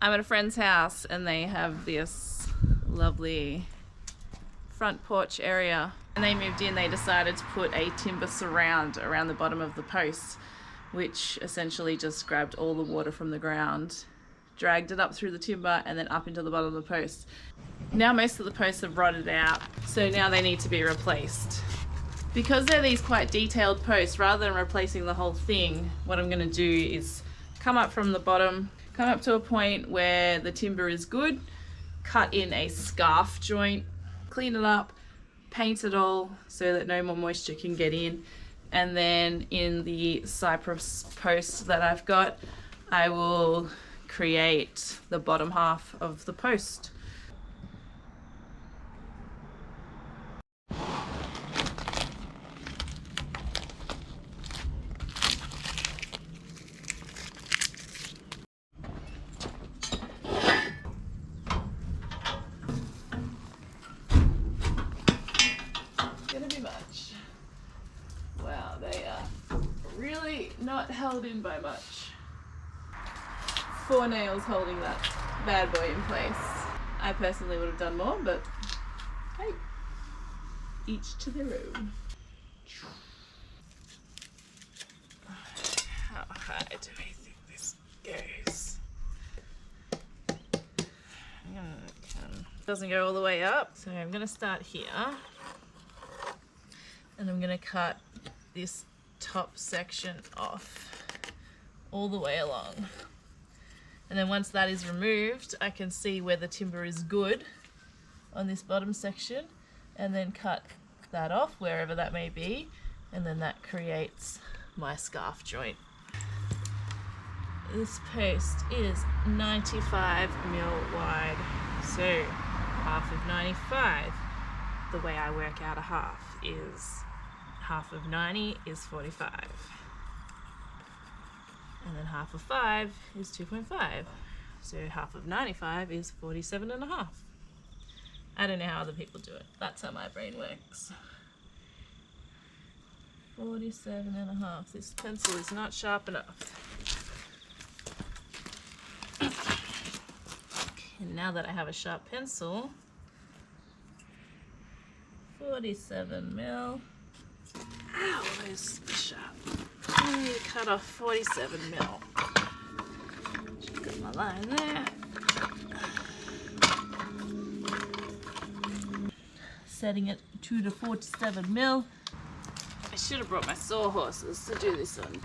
I'm at a friend's house and they have this lovely front porch area. When they moved in, they decided to put a timber surround around the bottom of the posts, which essentially just grabbed all the water from the ground, dragged it up through the timber and then up into the bottom of the post. Now most of the posts have rotted out, so now they need to be replaced. Because they're these quite detailed posts, rather than replacing the whole thing, what I'm going to do is come up from the bottom, come up to a point where the timber is good, cut in a scarf joint, clean it up, paint it all so that no more moisture can get in, and then in the cypress post that I've got, I will create the bottom half of the post. Gonna be much. Wow, they are really not held in by much. 4 nails holding that bad boy in place. I personally would have done more, but hey, each to their own. How high do we think this goes? Doesn't go all the way up, so I'm gonna start here. And I'm going to cut this top section off all the way along. And then once that is removed, I can see where the timber is good on this bottom section, and then cut that off wherever that may be, and then that creates my scarf joint. This post is 95 mil wide, so half of 95. The way I work out a half is half of 90 is 45, and then half of 5 is 2.5, so half of 95 is 47.5. I don't know how other people do it. That's how my brain works. 47.5. This pencil is not sharp enough. And now that I have a sharp pencil, 47 mil. Ow, where's sharp? I need to cut off 47 mil. Just got my line there. Setting it to the 47 mil. I should have brought my sawhorses to do this on.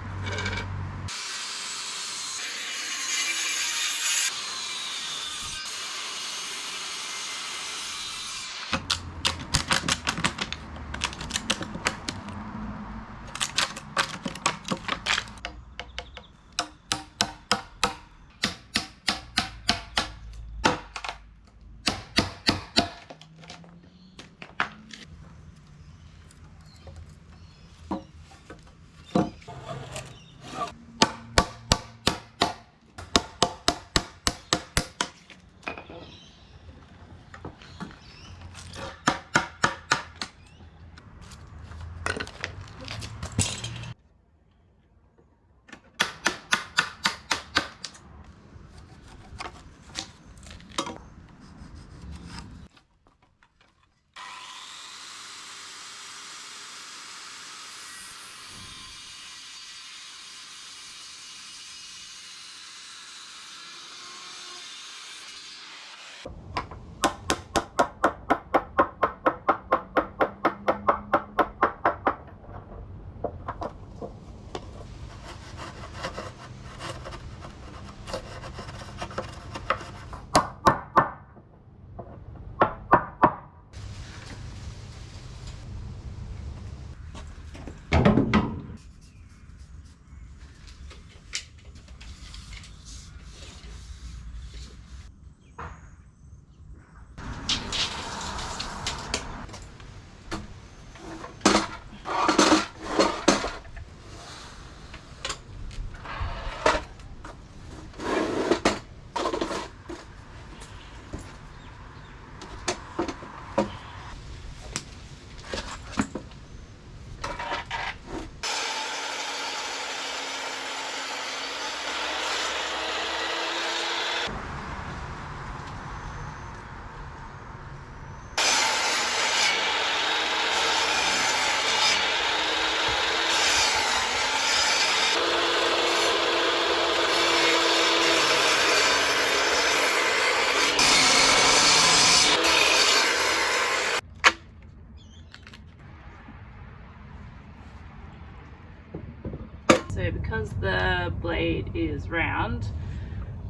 blade is round.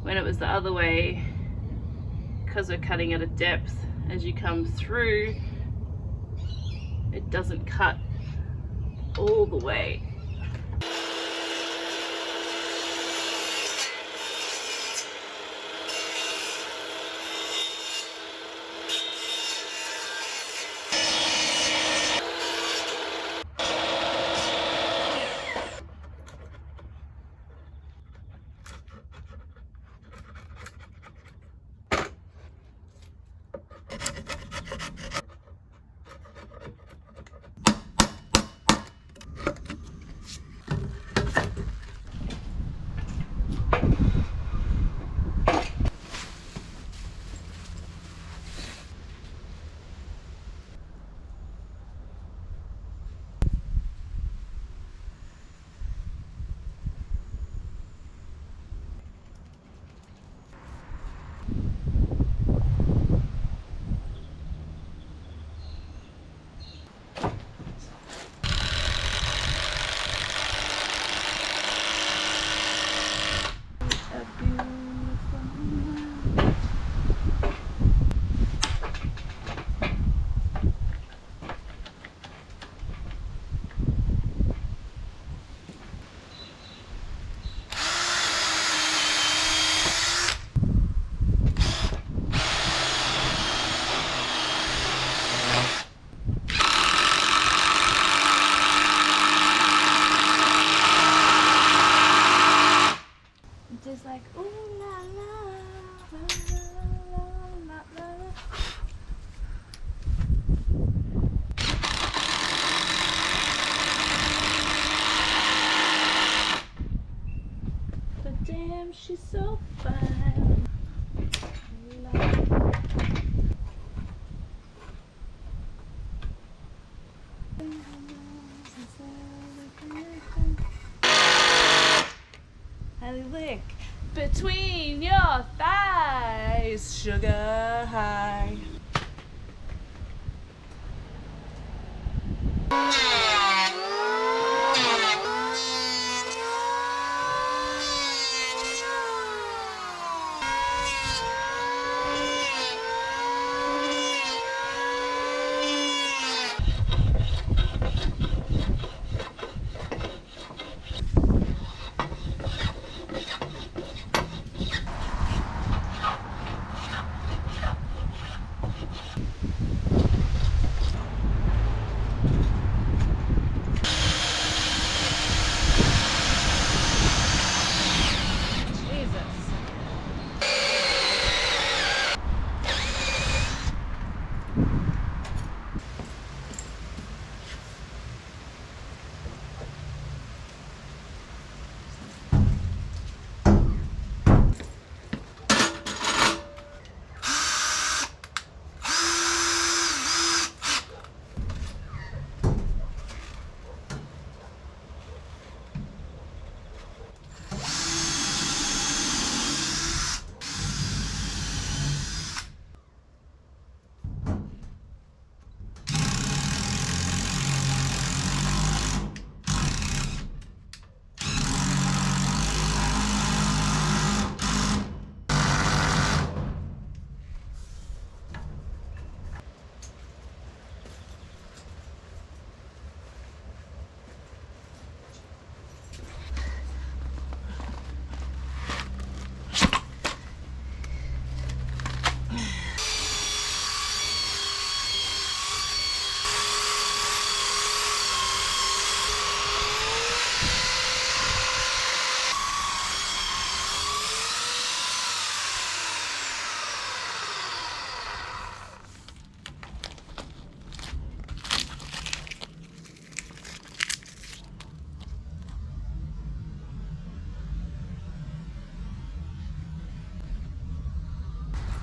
When it was the other way, because we're cutting at a depth, as you come through, it doesn't cut all the way. Like, ooh la la, la la la la la. But damn, she's so fine. Honey lick between your thighs, sugar high.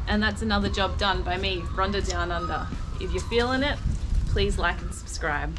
And that's another job done by me, Rhonda Down Under. If you're feeling it, please like and subscribe.